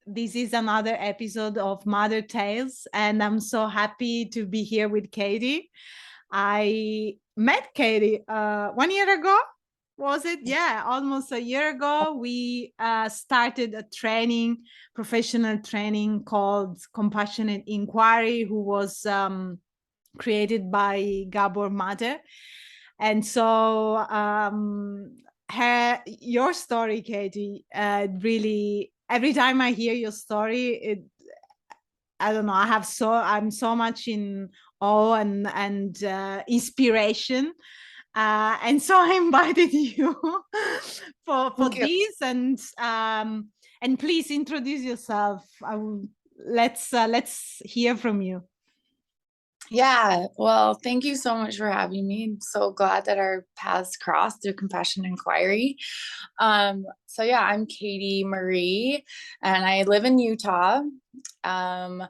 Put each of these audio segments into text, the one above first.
This is another episode of Mother Tales, and I'm so happy to be here with Katy. I met Katy 1 year ago. Was it? Yeah, almost a year ago. We started a training, professional training called Compassionate Inquiry, who was created by Gabor Mate. And so your story, Katy, really, every time I hear your story, I don't know, I'm so much in awe and inspiration. And so I invited you for this, and please introduce yourself. Let's hear from you. Yeah, well, thank you so much for having me. I'm so glad that our paths crossed through Compassion Inquiry. So yeah, I'm Katy Marie, and I live in Utah. I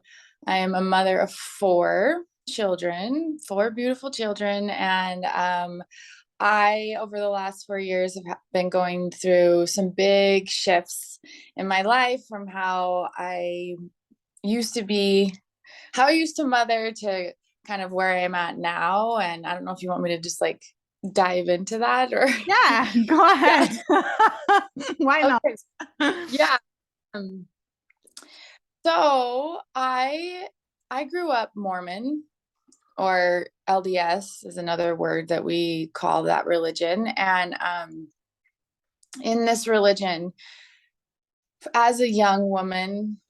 am a mother of four beautiful children, and I, over the last 4 years, have been going through some big shifts in my life from how I used to mother to kind of where I'm at now. And I don't know if you want me to just like dive into that or. Yeah, go ahead. Why not? Yeah. So I grew up Mormon, or LDS is another word that we call that religion. And in this religion, as a young woman,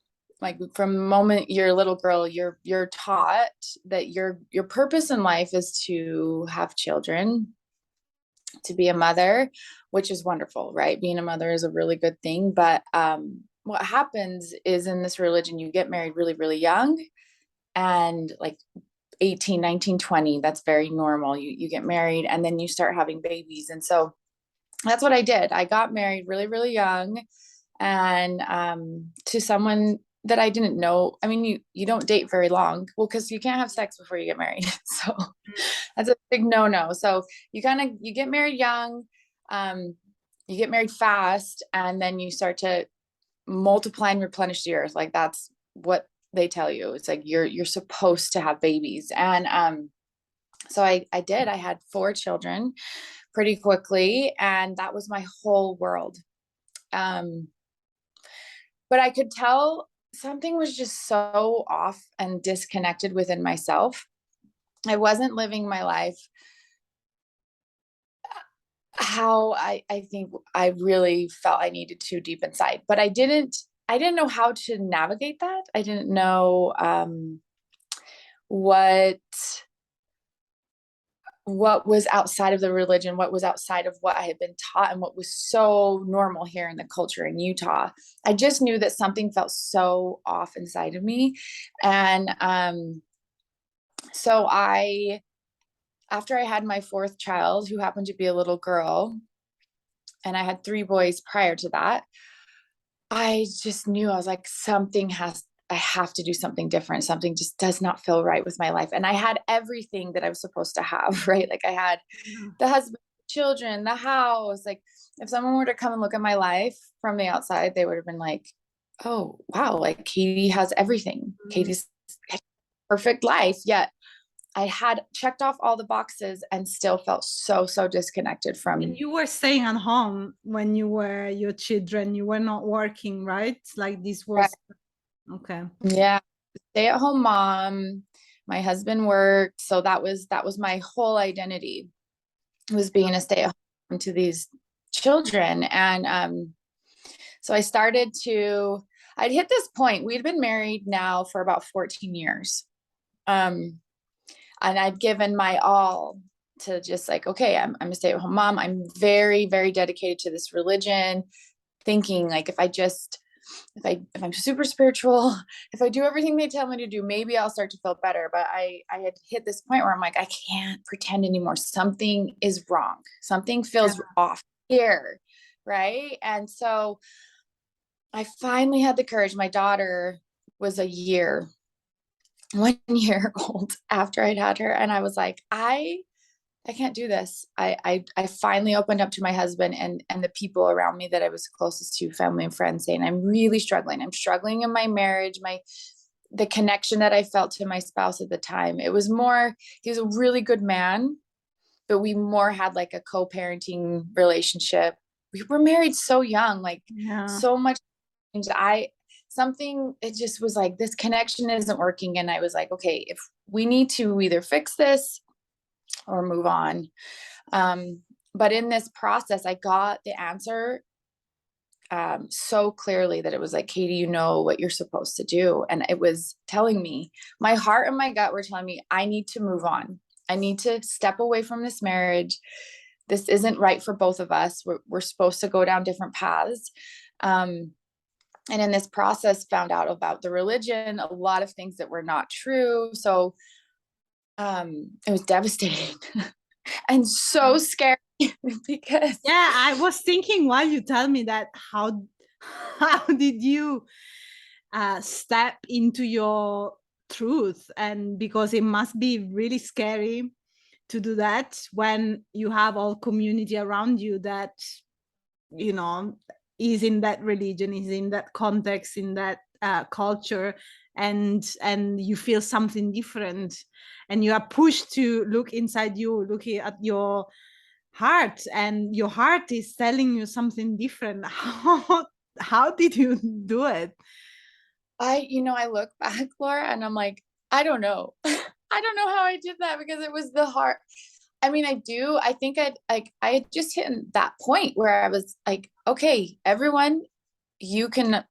like from the moment you're a little girl, you're taught that your purpose in life is to have children, to be a mother, which is wonderful, right? Being a mother is a really good thing. But what happens is in this religion, you get married really, really young, and like 18, 19, 20, that's very normal. You get married and then you start having babies. And so that's what I did. I got married really, really young, and to someone that I didn't know. I mean, you don't date very long. Well, because you can't have sex before you get married. So that's a big no-no. So you get married young, you get married fast, and then you start to multiply and replenish the earth. Like that's what they tell you. It's like you're supposed to have babies. And so I did. I had 4 children pretty quickly, and that was my whole world. But I could tell something was just so off and disconnected within myself. I wasn't living my life how I think I really felt I needed to deep inside, but I didn't know how to navigate that. I didn't know what was outside of the religion, what was outside of what I had been taught, and what was so normal here in the culture in Utah. I just knew that something felt so off inside of me. And so after I had my 4th child, who happened to be a little girl, and I had 3 boys prior to that, I just knew, I was like, I have to do something different. Something just does not feel right with my life. And I had everything that I was supposed to have, right? Like I had the husband, children, the house. Like if someone were to come and look at my life from the outside, they would have been like, oh, wow, like Katy has everything. Katy's perfect life. Yet I had checked off all the boxes and still felt so disconnected from. And you were staying at home when you were your children. You were not working, right? Like this was. Right. Okay. Yeah. Stay-at-home mom. My husband worked. So that was my whole identity, was being a stay-at-home to these children. And so I'd hit this point. We'd been married now for about 14 years. And I'd given my all to just like, okay, I'm a stay-at-home mom. I'm very, very dedicated to this religion, thinking like if I'm super spiritual, if I do everything they tell me to do, maybe I'll start to feel better. But I had hit this point where I'm like, I can't pretend anymore. Something is wrong. Something feels off here. Right. And so I finally had the courage. My daughter was 1 year old after I'd had her. And I was like, I I can't do this. I finally opened up to my husband and the people around me that I was closest to, family and friends, saying, I'm really struggling. I'm struggling in my marriage, the connection that I felt to my spouse at the time. It was more, he was a really good man, but we more had like a co-parenting relationship. We were married so young, like Yeah. so much. It just was like, this connection isn't working. And I was like, okay, if we need to either fix this or move on. But in this process, I got the answer so clearly that it was like, Katy, you know what you're supposed to do. And it was telling me, my heart and my gut were telling me, I need to move on. I need to step away from this marriage. This isn't right for both of us. We're supposed to go down different paths. And in this process, found out about the religion, a lot of things that were not true. So it was devastating and so scary because Yeah, I was thinking while you tell me that, how did you step into your truth? And because it must be really scary to do that when you have all community around you that, you know, is in that religion, is in that context, in that culture, and you feel something different, and you are pushed to look inside you, looking at your heart, and your heart is telling you something different. How did you do it? I look back, Laura, and I'm like, I don't know. I don't know how I did that because it was the heart. I mean, I think I had just hit that point where I was like, okay, everyone, you can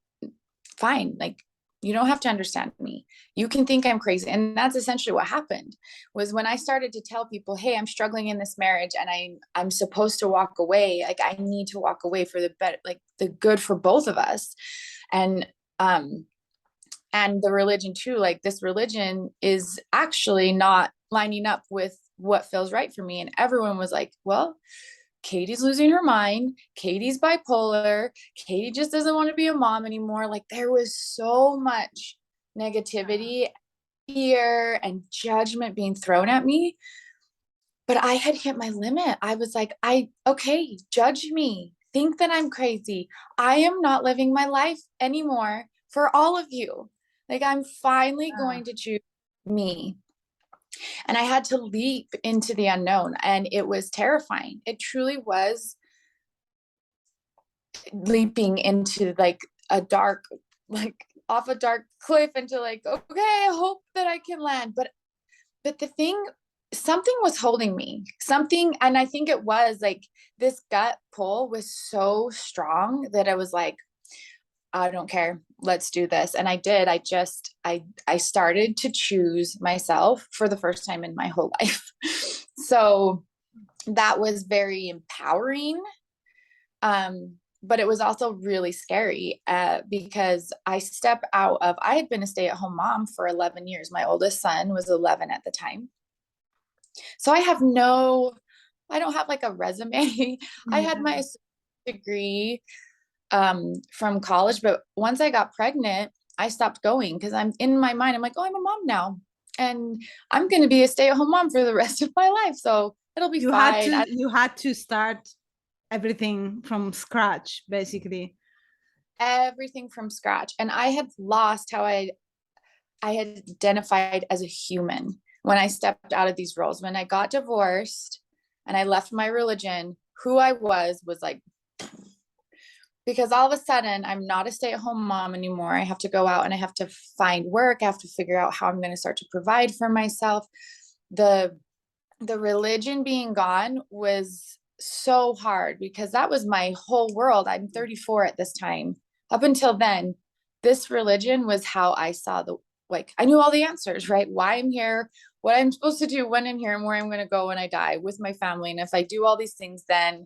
fine. Like, you don't have to understand me. You can think I'm crazy. And that's essentially what happened was when I started to tell people, hey, I'm struggling in this marriage and I'm supposed to walk away. Like I need to walk away for the better, like the good for both of us. And the religion too, like this religion is actually not lining up with what feels right for me. And everyone was like, well, Katy's losing her mind. Katy's bipolar. Katy just doesn't want to be a mom anymore. Like there was so much negativity, fear, and judgment being thrown at me. But I had hit my limit. I was like, okay, judge me. Think that I'm crazy. I am not living my life anymore for all of you. Like I'm finally going to choose me. And I had to leap into the unknown, and it was terrifying. It truly was leaping into like a dark, like off a dark cliff into like, okay, I hope that I can land. But something was holding me, and I think it was like this gut pull was so strong that I was like, I don't care. Let's do this. And I did. I started to choose myself for the first time in my whole life. So that was very empowering. But it was also really scary because I had been a stay-at-home mom for 11 years. My oldest son was 11 at the time. So I don't have like a resume. I had my degree from college, but once I got pregnant, I stopped going because I'm in my mind, I'm like, oh, I'm a mom now. And I'm going to be a stay-at-home mom for the rest of my life. So it'll be fine. You had to start everything from scratch, basically. Everything from scratch. And I had lost how I had identified as a human when I stepped out of these roles. When I got divorced and I left my religion, who I was like, because all of a sudden I'm not a stay-at-home mom anymore. I have to go out and I have to find work. I have to figure out how I'm going to start to provide for myself. The religion being gone was so hard because that was my whole world. I'm 34 at this time. Up until then, this religion was how I saw I knew all the answers, right? Why I'm here, what I'm supposed to do when I'm here, and where I'm going to go when I die with my family. And if I do all these things, then,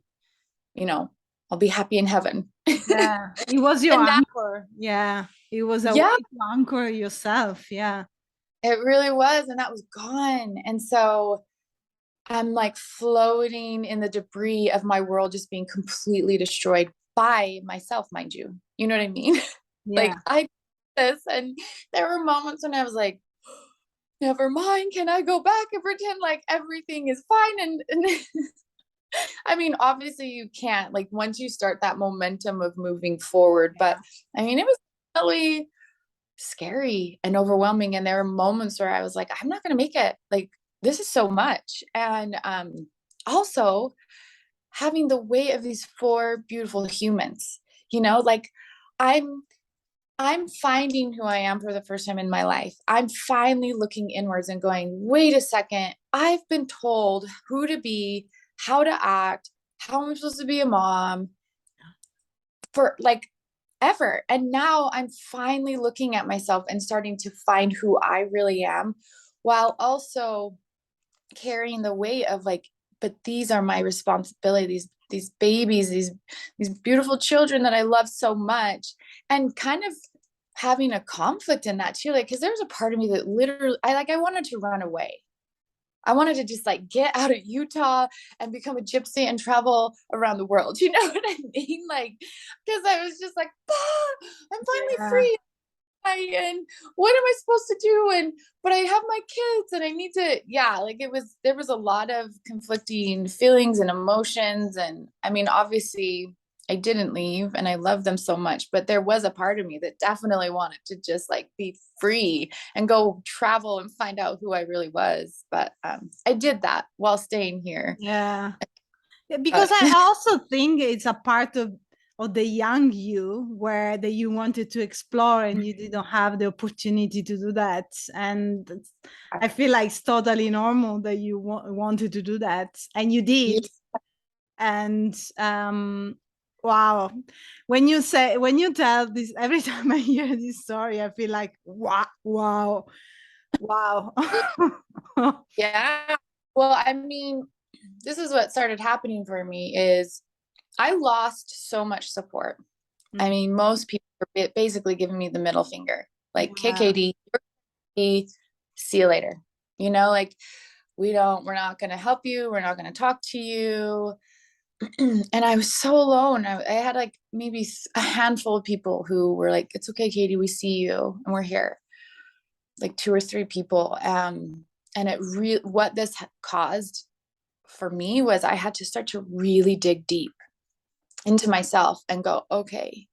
I'll be happy in heaven. Yeah, it was your And anchor. Yeah, it was a way to anchor yourself. Yeah, it really was. And that was gone. And so I'm like floating in the debris of my world, just being completely destroyed by myself, mind you. You know what I mean? yeah. Like I did this, and there were moments when I was like, never mind, can I go back and pretend like everything is fine? And I mean, obviously you can't, like, once you start that momentum of moving forward, but I mean, it was really scary and overwhelming. And there were moments where I was like, I'm not going to make it. Like, this is so much. And also having the weight of these four beautiful humans, like I'm I'm finding who I am for the first time in my life. I'm finally looking inwards and going, wait a second, I've been told who to be, how to act, how I'm supposed to be a mom for like ever. And now I'm finally looking at myself and starting to find who I really am, while also carrying the weight of like, but these are my responsibilities, these babies, these beautiful children that I love so much. And kind of having a conflict in that too, like, because there's a part of me that literally I wanted to run away. I wanted to just like get out of Utah and become a gypsy and travel around the world. You know what I mean? Like, because I was just like, I'm finally Yeah. free. And what am I supposed to do? But I have my kids and I need to, yeah, like there was a lot of conflicting feelings and emotions. And I mean, obviously I didn't leave and I love them so much, but there was a part of me that definitely wanted to just like be free and go travel and find out who I really was. But I did that while staying here. Yeah. Yeah, because But I also think it's a part of the young you where that you wanted to explore and you didn't have the opportunity to do that. And I feel like it's totally normal that you wanted to do that, and you yeah, did. And wow, when you tell this, every time I hear this story, I feel like wow, wow. yeah. Well, I mean, this is what started happening for me is I lost so much support. I mean, most people are basically giving me the middle finger, like, okay, Yeah. Katy, see you later. Like, we're not going to help you. We're not going to talk to you. And I was so alone. I had like maybe a handful of people who were like, it's okay, Katy, we see you and we're here. Like two or three people. And what this caused for me was I had to start to really dig deep into myself and go, okay,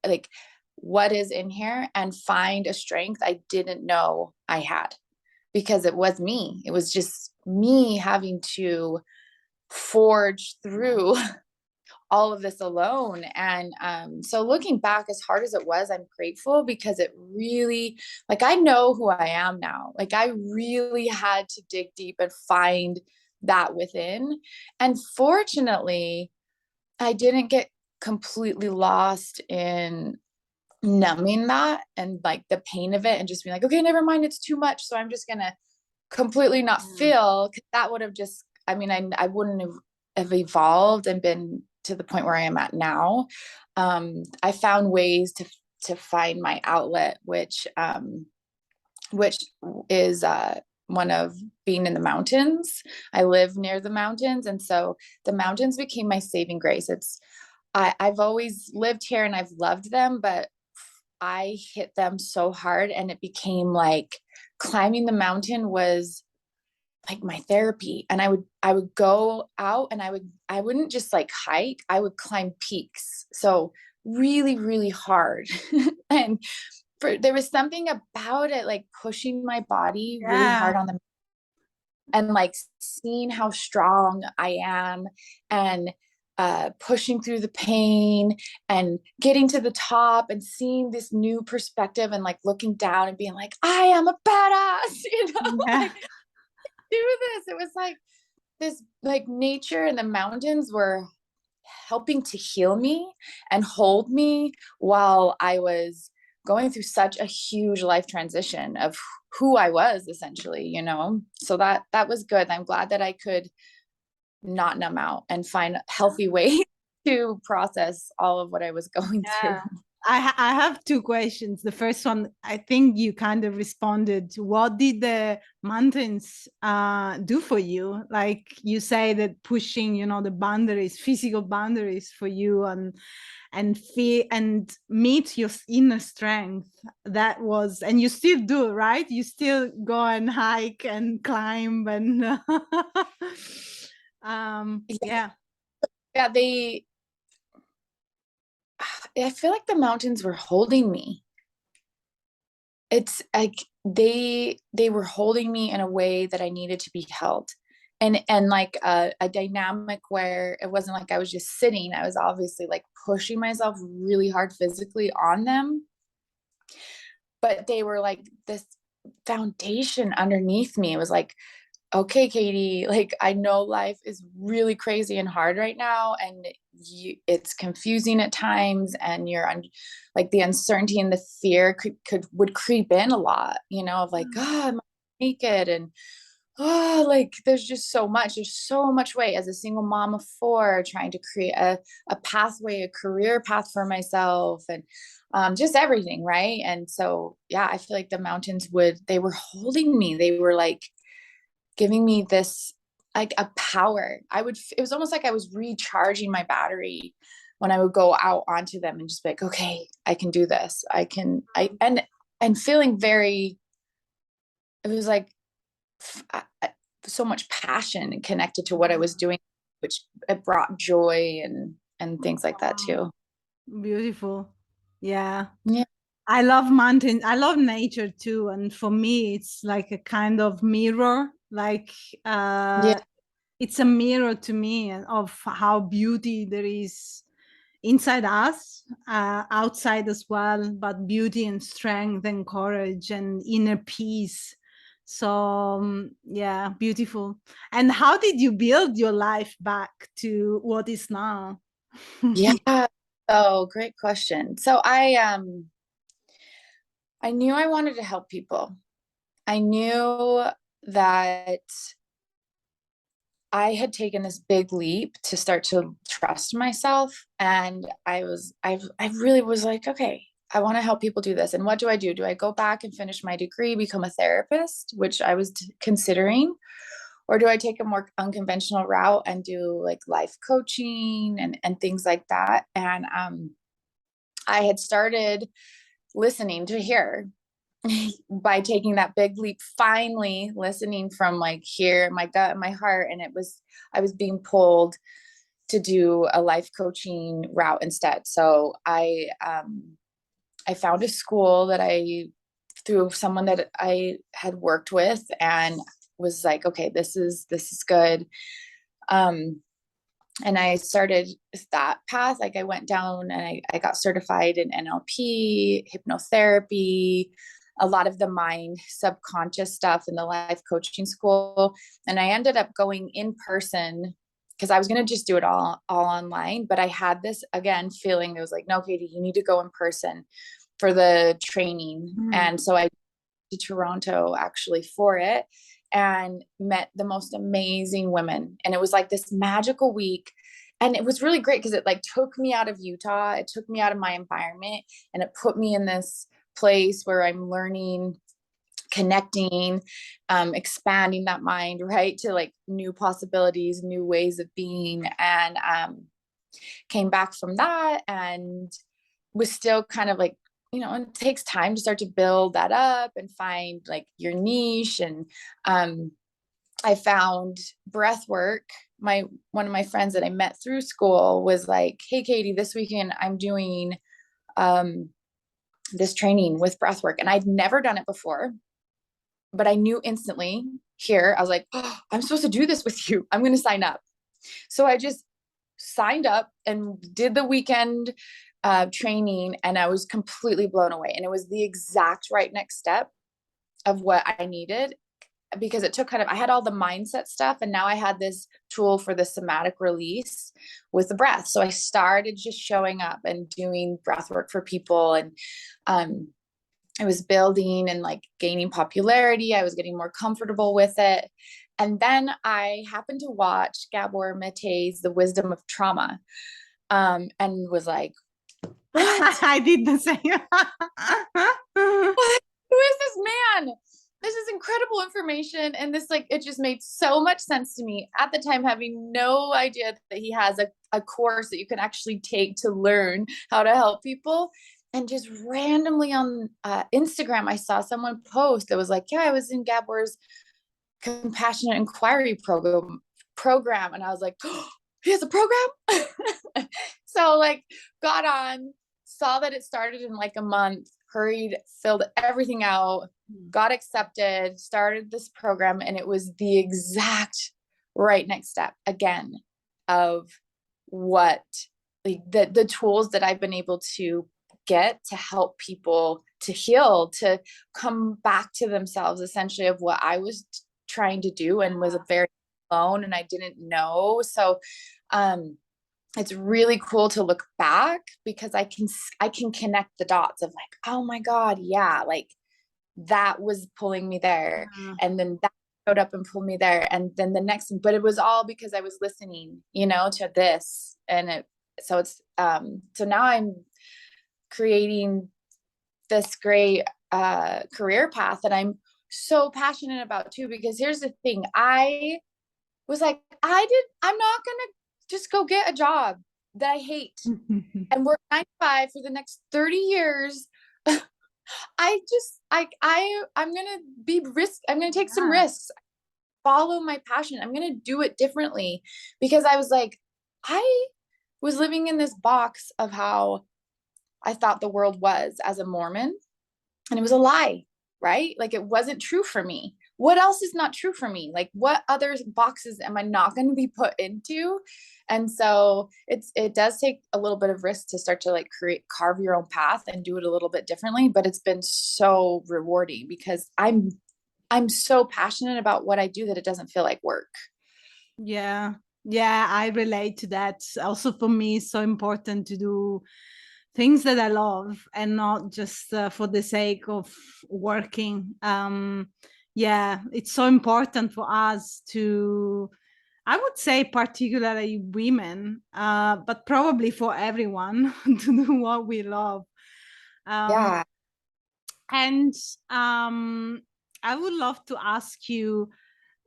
like, what is in here, and find a strength I didn't know I had, because it was me. It was just me having to forge through all of this alone. And so looking back, as hard as it was, I'm grateful, because it really, like, I know who I am now. Like, I really had to dig deep and find that within. And fortunately, I didn't get completely lost in numbing that and like the pain of it and just being like, okay, never mind, it's too much, so I'm just gonna completely not feel, because that would have just, I mean, I wouldn't have evolved and been to the point where I am at now. I found ways to find my outlet, which is one of being in the mountains. I live near the mountains, and so the mountains became my saving grace. I've always lived here and I've loved them, but I hit them so hard, and it became like climbing the mountain was like my therapy. And I would go out and I wouldn't just like hike, I would climb peaks. So really, really hard. And there was something about it, like pushing my body really Yeah. hard on the, and like seeing how strong I am, and pushing through the pain and getting to the top and seeing this new perspective, and like looking down and being like, I am a badass, Yeah. like, do this. It was like this, like, nature and the mountains were helping to heal me and hold me while I was going through such a huge life transition of who I was, essentially. So that was good. I'm glad that I could not numb out and find healthy ways to process all of what I was going through. I have two questions. The first one, I think you kind of responded to. What did the mountains do for you? Like you say that pushing, the boundaries, physical boundaries for you, and feel and meet your inner strength. That was, and you still do, right? You still go and hike and climb and yeah. Yeah, I feel like the mountains were holding me. It's like they were holding me in a way that I needed to be held. And like a dynamic where it wasn't like I was just sitting. I was obviously like pushing myself really hard physically on them, but they were like this foundation underneath me. It was like, okay, Katy, like I know life is really crazy and hard right now, and it's confusing at times, and like the uncertainty and the fear would creep in a lot, of like, oh, am I naked? And oh, like there's so much weight as a single mom of four, trying to create a pathway, a career path for myself, and just everything, right? And so, yeah, I feel like the mountains they were holding me. They were like giving me this like a power. It was almost like I was recharging my battery when I would go out onto them and just be like, okay, I can do this. And feeling it was like so much passion connected to what I was doing, which it brought joy and things like that too. Beautiful. Yeah. Yeah. I love mountains. I love nature too. And for me, it's like a kind of mirror. Like Yeah. it's a mirror to me of how beauty there is inside us, outside as well, but beauty and strength and courage and inner peace. So yeah, beautiful. And how did you build your life back to what is now? Yeah. Oh, great question. So I knew I wanted to help people. I knew that I had taken this big leap to start to trust myself. And I really was like, okay, I want to help people do this. And what do I do? Do I go back and finish my degree, become a therapist, which I was considering? Or do I take a more unconventional route and do like life coaching and things like that? And I had started listening to here by taking that big leap, finally listening from like here, my gut and my heart. And I was being pulled to do a life coaching route instead. So I found a school through someone that I had worked with, and was like, okay, this is good. And I started that path. Like I went down and I got certified in NLP, hypnotherapy, a lot of the mind subconscious stuff in the life coaching school. And I ended up going in person because I was going to just do it all online. But I had this, again, feeling that was like, no, Katy, you need to go in person for the training. And so I to Toronto actually for it, and met the most amazing women. And it was like this magical week. And it was really great because it like took me out of Utah. It took me out of my environment, and it put me in this place where I'm learning, connecting, expanding that mind, right, to like new possibilities, new ways of being. And came back from that and was still kind of like, it takes time to start to build that up and find like your niche. And I found breath work. One of my friends that I met through school was like, hey, Katy, this weekend I'm doing this training with breath work. And I'd never done it before, but I knew instantly here, I was like, oh, I'm supposed to do this with you. I'm going to sign up. So I just signed up and did the weekend training, and I was completely blown away. And it was the exact right next step of what I needed, because it took I had all the mindset stuff, and now I had this tool for the somatic release with the breath. So I started just showing up and doing breath work for people. And I was building and like gaining popularity. I was getting more comfortable with it. And then I happened to watch Gabor Mate's The Wisdom of Trauma, and was like, what? I did the same. What? Who is this man? This is incredible information. And this, like, it just made so much sense to me at the time, having no idea that he has a course that you can actually take to learn how to help people. And just randomly on Instagram, I saw someone post that was like, yeah, I was in Gabor's compassionate inquiry program. And I was like, oh, he has a program. So like got on, saw that it started in like a month, hurried, filled everything out, got accepted, started this program. And it was the exact right next step again of what like the tools that I've been able to get to help people to heal, to come back to themselves, essentially, of what I was trying to do and was very alone and I didn't know. So it's really cool to look back because I can connect the dots of like, oh my God, yeah, like that was pulling me there. And then that showed up and pulled me there. And then the next, but it was all because I was listening, to this. And so it's, so now I'm creating this great career path that I'm so passionate about too, because here's the thing. I was like, I'm not going to just go get a job that I hate and work 9 to 5 for the next 30 years. I'm going to I'm going to take some risks, follow my passion. I'm going to do it differently because I was like, I was living in this box of how I thought the world was as a Mormon, and it was a lie, right? Like it wasn't true for me. What else is not true for me? Like what other boxes am I not going to be put into? And so it does take a little bit of risk to start to like carve your own path and do it a little bit differently, but it's been so rewarding because I'm so passionate about what I do that it doesn't feel like work. Yeah. Yeah, I relate to that. Also for me, it's so important to do things that I love and not just for the sake of working. Yeah, it's so important for us to, I would say particularly women, but probably for everyone to do what we love. Yeah. And I would love to ask you,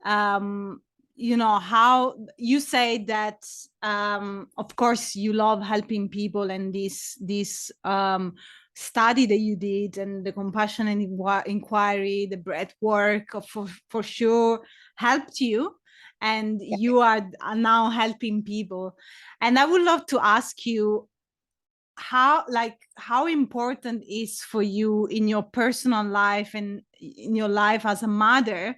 um, how you say that, of course, you love helping people, and this study that you did, and the compassionate inquiry, the breath work, for sure helped you, and you are now helping people. And I would love to ask you, how important is for you in your personal life and in your life as a mother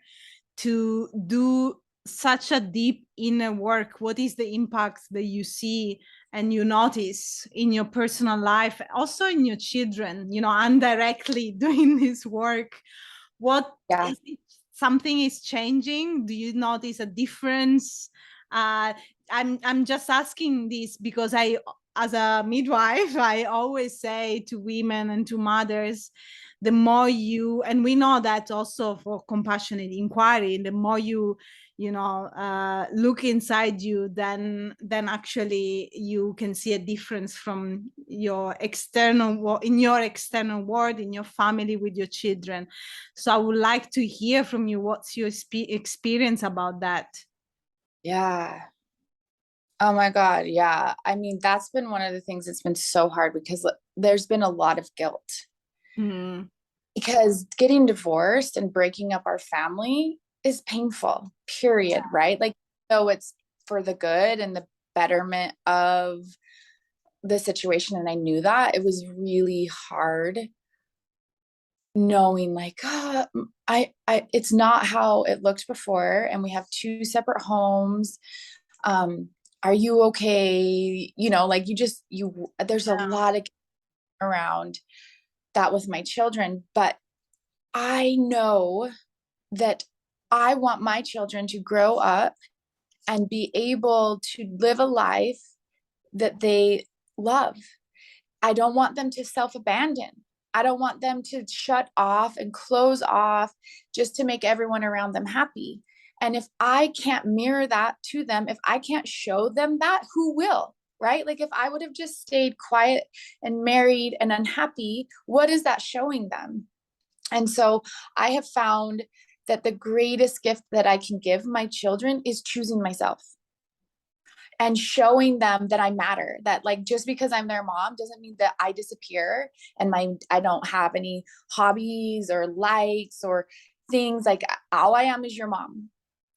to do such a deep inner work? What is the impact that you see and you notice in your personal life, also in your children, indirectly doing this work? What is it, something is changing? Do you notice a difference? I'm just asking this because as a midwife, I always say to women and to mothers, the more you, and we know that also for compassionate inquiry, the more you look inside you, then actually you can see a difference from your external, in your external world, in your family, with your children. So I would like to hear from you, what's your experience about that? Yeah. Oh my God. Yeah. I mean, that's been one of the things that's been so hard because there's been a lot of guilt. Because getting divorced and breaking up our family is painful, period. Right? Like, so it's for the good and the betterment of the situation. And I knew that. It was really hard knowing like, it's not how it looked before. And we have 2 separate homes. Are you okay? Like there's a lot of around that with my children, but I know that I want my children to grow up and be able to live a life that they love. I don't want them to self-abandon. I don't want them to shut off and close off just to make everyone around them happy. And if I can't mirror that to them, if I can't show them that, who will? right? Like if I would have just stayed quiet and married and unhappy, what is that showing them? And so I have found that the greatest gift that I can give my children is choosing myself and showing them that I matter, that like just because I'm their mom doesn't mean that I disappear and I don't have any hobbies or likes or things. Like all I am is your mom.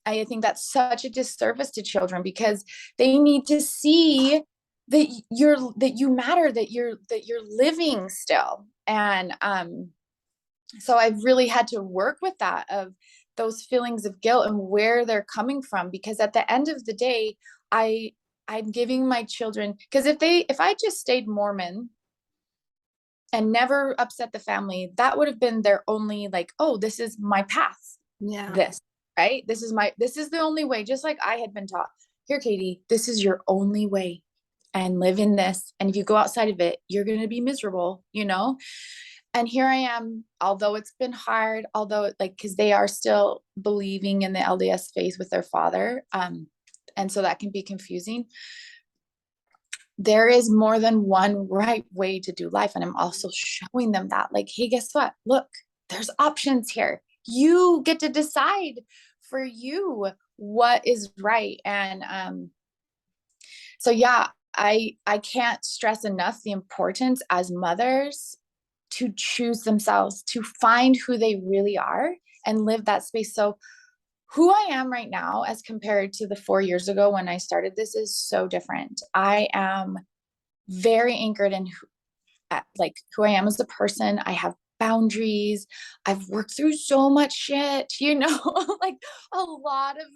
I think that's such a disservice to children because they need to see that you matter, that you're living still. And so I've really had to work with that, of those feelings of guilt and where they're coming from, because at the end of the day, I'm giving my children, because if I just stayed Mormon and never upset the family, that would have been their only, like, oh, this is my path. Yeah. This, right? This is the only way, just like I had been taught. Here, Katy, this is your only way, and live in this. And if you go outside of it, you're going to be miserable, you know? And here I am, although it's been hard, although like, cause they are still believing in the LDS faith with their father. And so that can be confusing. There is more than one right way to do life. And I'm also showing them that, like, hey, guess what? Look, there's options here. You get to decide for you what is right. And so yeah, I can't stress enough the importance as mothers to choose themselves, to find who they really are and live that space. So who I am right now as compared to the 4 years ago when I started this is so different. I am very anchored in like who I am as a person. I have boundaries. I've worked through so much shit, you know, like a lot of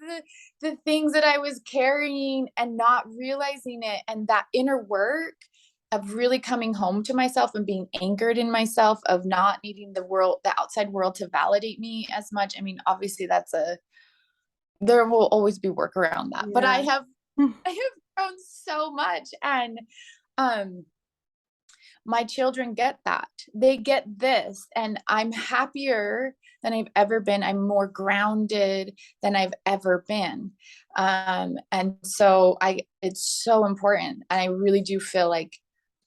the things that I was carrying and not realizing it, and that inner work of really coming home to myself and being anchored in myself, of not needing the outside world to validate me as much. I mean, obviously there will always be work around that, but I have grown so much. And my children get that. They get this, and I'm happier than I've ever been. I'm more grounded than I've ever been. And so it's so important. And I really do feel like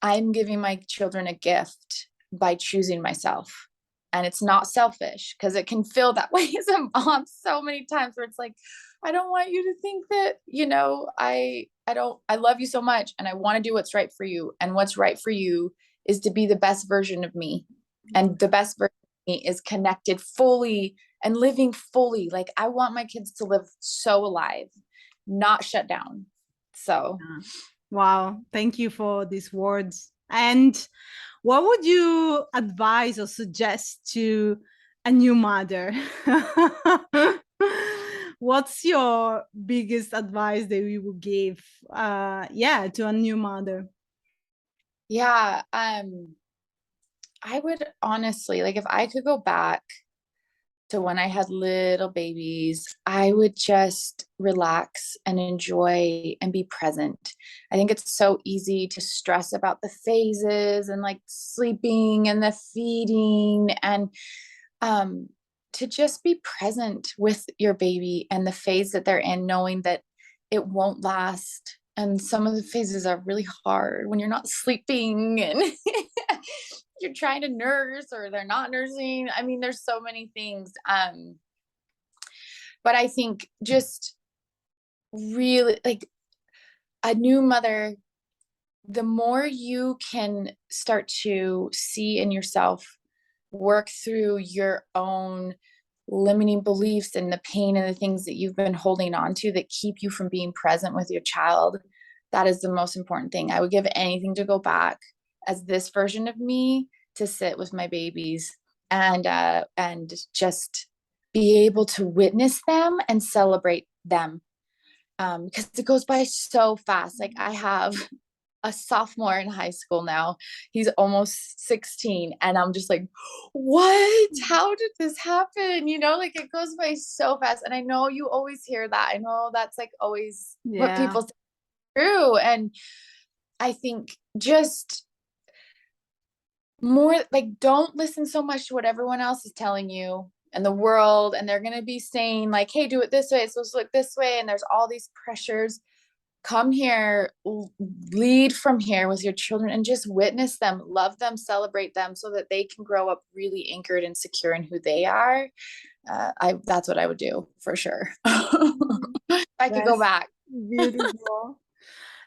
I'm giving my children a gift by choosing myself. And it's not selfish, because it can feel that way as a mom so many times, where it's like, I don't want you to think that, you know, I love you so much and I want to do what's right for you. And what's right for you is to be the best version of me. And the best version of me is connected fully and living fully. Like I want my kids to live so alive, not shut down. So wow, thank you for these words. And what would you advise or suggest to a new mother? What's your biggest advice that you would give to a new mother? Yeah, I would honestly, like, if I could go back to when I had little babies, I would just relax and enjoy and be present. I think it's so easy to stress about the phases and like sleeping and the feeding, and to just be present with your baby and the phase that they're in, knowing that it won't last. And some of the phases are really hard when you're not sleeping and you're trying to nurse or they're not nursing. I mean, there's so many things. But I think just really, like, a new mother, the more you can start to see in yourself, work through your own limiting beliefs and the pain and the things that you've been holding on to that keep you from being present with your child, that is the most important thing. I would give anything to go back as this version of me, to sit with my babies and just be able to witness them and celebrate them, because it goes by so fast. Like I have a sophomore in high school now. He's almost 16. And I'm just like, what? How did this happen? You know, like it goes by so fast. And I know you always hear that. I know that's like always what people say true. And I think just more like, don't listen so much to what everyone else is telling you and the world. And they're going to be saying like, hey, do it this way. It's supposed to look this way. And there's all these pressures. come here, lead from here with your children, and just witness them, love them, celebrate them, so that they can grow up really anchored and secure in who they are. That's what I would do for sure. If I could go That's back. beautiful.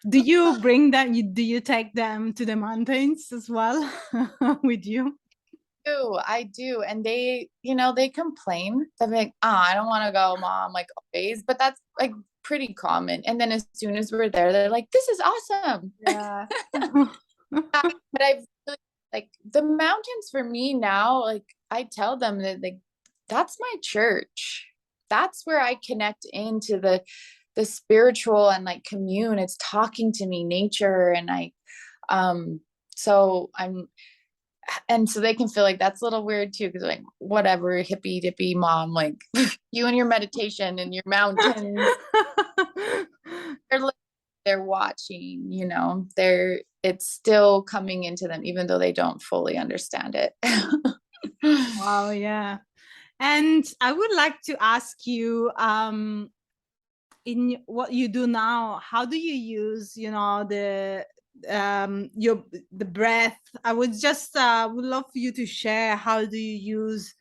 Do you bring them, do you take them to the mountains as well with you? I do. And they, they complain. They're like, I don't want to go, mom, like always. But that's like pretty common. And then as soon as we're there, they're like, this is awesome. Yeah. But I've really, like, the mountains for me now, like I tell them that, like, that's my church. That's where I connect into the spiritual and like commune. It's talking to me, nature. And so so they can feel like that's a little weird too, because like, whatever, hippie dippy mom, like you and your meditation and your mountains. they're they're watching, it's still coming into them, even though they don't fully understand it. Wow, yeah. And I would like to ask you, in what you do now, how do you use, the breath? I would just would love for you to share, how do you use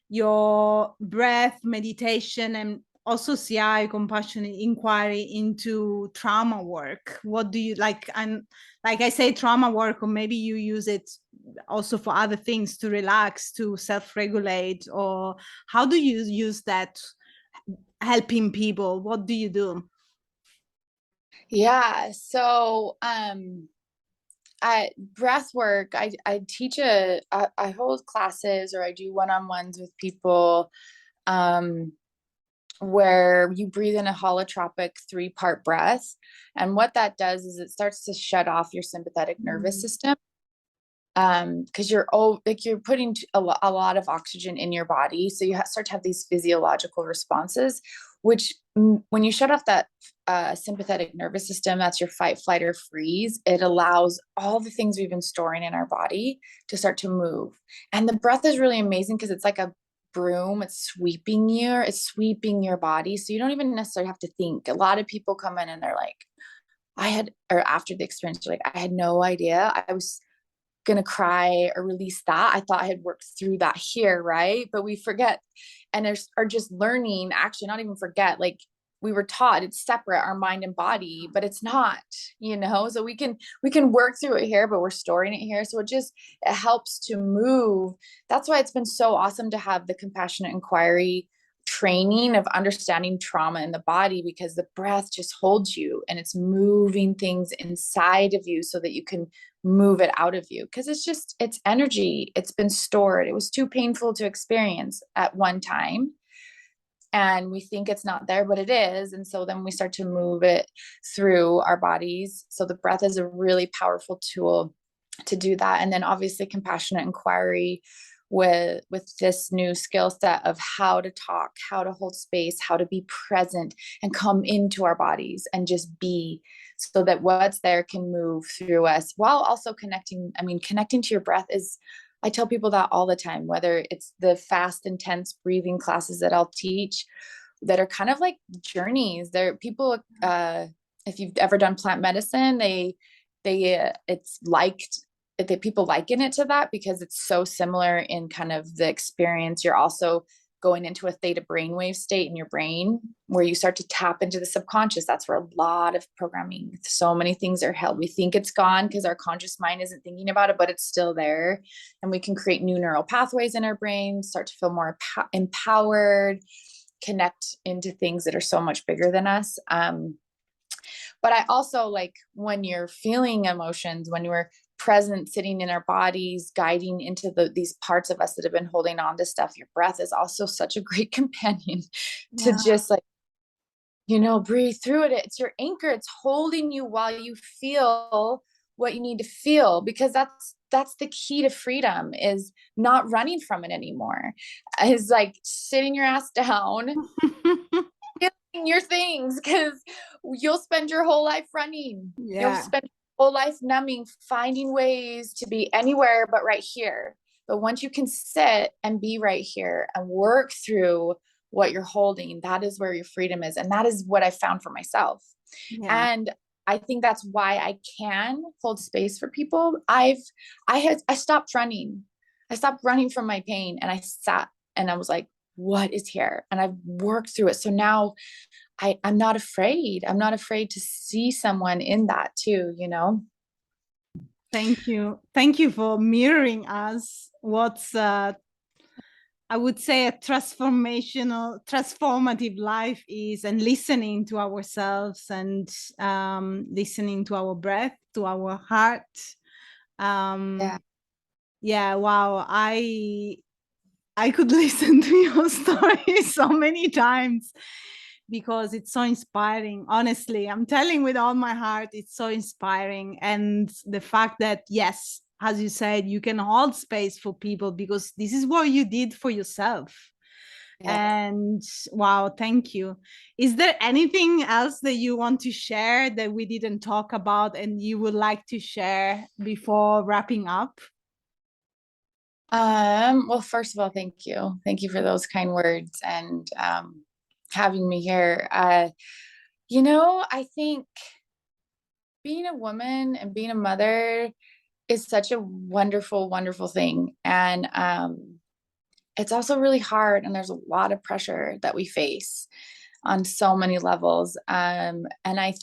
your breath, meditation, and also CI, compassionate inquiry, into trauma work? What do you like? And like I say, trauma work, or maybe you use it also for other things, to relax, to self-regulate, or how do you use that helping people? What do you do? Yeah. So, breath work, I teach I hold classes, or I do one-on-ones with people, um, where you breathe in a holotropic 3-part breath. And what that does is it starts to shut off your sympathetic nervous Mm. system. Because you're putting a lot of oxygen in your body, so you start to have these physiological responses, which, when you shut off that sympathetic nervous system, that's your fight, flight, or freeze, it allows all the things we've been storing in our body to start to move. And the breath is really amazing, because it's like a broom. It's sweeping your body, so you don't even necessarily have to think. A lot of people come in and they're like, or after the experience, they're like, I had no idea I was gonna cry or release that. I thought I had worked through that here, right? But we forget, and are just learning, actually not even forget, like, we were taught it's separate, our mind and body, but it's not, so we can work through it here, but we're storing it here. So it helps to move. That's why it's been so awesome to have the compassionate inquiry training of understanding trauma in the body, because the breath just holds you and it's moving things inside of you so that you can move it out of you, because it's energy. It's been stored. It was too painful to experience at one time, and we think it's not there, but it is. And so then we start to move it through our bodies. So the breath is a really powerful tool to do that. And then obviously compassionate inquiry with this new skill set of how to talk, how to hold space, how to be present and come into our bodies and just be, so that what's there can move through us, while also connecting. I mean, connecting to your breath is, I tell people that all the time, whether it's the fast, intense breathing classes that I'll teach, that are kind of like journeys. There, people, if you've ever done plant medicine, it's liked, that people liken it to that, because it's so similar in kind of the experience. You're also going into a theta brainwave state in your brain, where you start to tap into the subconscious. That's where a lot of programming, so many things are held. We think it's gone because our conscious mind isn't thinking about it, but it's still there. And we can create new neural pathways in our brain, start to feel more empowered, connect into things that are so much bigger than us. But I also like, when you're feeling emotions, when we're present, sitting in our bodies, guiding into these parts of us that have been holding on to stuff, your breath is also such a great companion to Yeah. just like, breathe through it. It's your anchor. It's holding you while you feel what you need to feel, because that's the key to freedom, is not running from it anymore. Is like sitting your ass down, feeling your things, because you'll spend your whole life running. You'll Yeah. spend your whole life numbing, finding ways to be anywhere but right here. But once you can sit and be right here and work through what you're holding, that is where your freedom is. And that is what I found for myself. Yeah. And I think that's why I can hold space for people. I stopped running. I stopped running from my pain, and I sat and I was like, what is here? And I've worked through it. So now I'm not afraid. I'm not afraid to see someone in that too, you know? Thank you. Thank you for mirroring us. What's I would say a transformative life is, and listening to ourselves, and listening to our breath, to our heart. Yeah. Yeah, wow. I could listen to your story so many times because it's so inspiring. Honestly, I'm telling with all my heart, it's so inspiring. And the fact that, yes, as you said, you can hold space for people because this is what you did for yourself. Yeah. And wow, thank you. Is there anything else that you want to share that we didn't talk about and you would like to share before wrapping up? Well, first of all, thank you. Thank you for those kind words and having me here. You know, I think being a woman and being a mother is such a wonderful, wonderful thing. And it's also really hard, and there's a lot of pressure that we face on so many levels. And I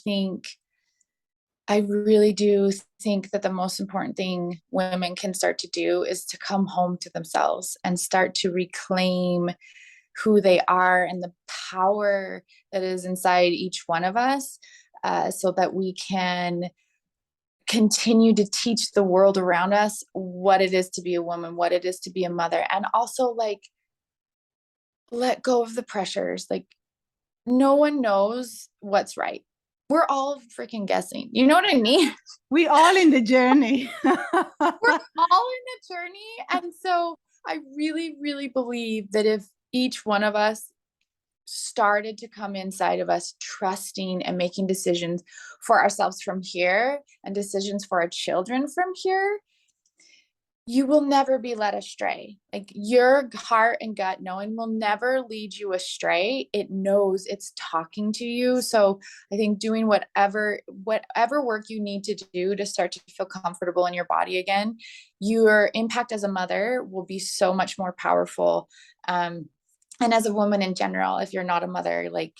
really do think that the most important thing women can start to do is to come home to themselves and start to reclaim who they are and the power that is inside each one of us, so that we can continue to teach the world around us what it is to be a woman, what it is to be a mother, and also like let go of the pressures. Like, no one knows what's right. We're all freaking guessing. You know what I mean? We all in the journey. We're all in the journey. And so I really, really believe that if each one of us started to come inside of us, trusting and making decisions for ourselves from here and decisions for our children from here, you will never be led astray. Like, your heart and gut knowing will never lead you astray. It knows it's talking to you. So I think doing whatever work you need to do to start to feel comfortable in your body again, your impact as a mother will be so much more powerful. And as a woman in general, if you're not a mother, like,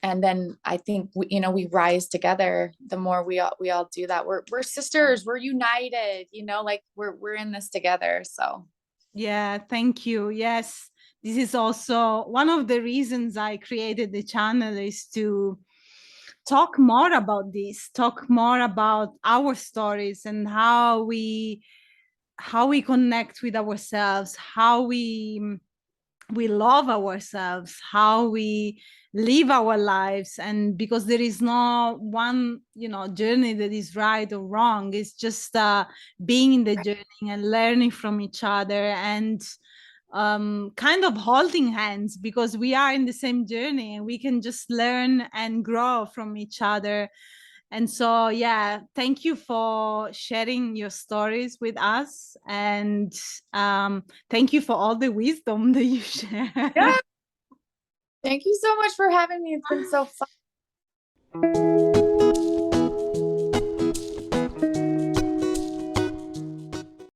and then I think we rise together. The more we all do that, we're sisters, we're united, like we're in this together. So Yeah, thank you. Yes, this is also one of the reasons I created the channel, is to talk more about this, talk more about our stories and how we connect with ourselves, how we love ourselves, how we live our lives. And because there is no one journey that is right or wrong, it's just being in the journey and learning from each other, and kind of holding hands, because we are in the same journey and we can just learn and grow from each other. And so, yeah, thank you for sharing your stories with us. And thank you for all the wisdom that you share. yeah, thank you so much for having me. It's been so fun.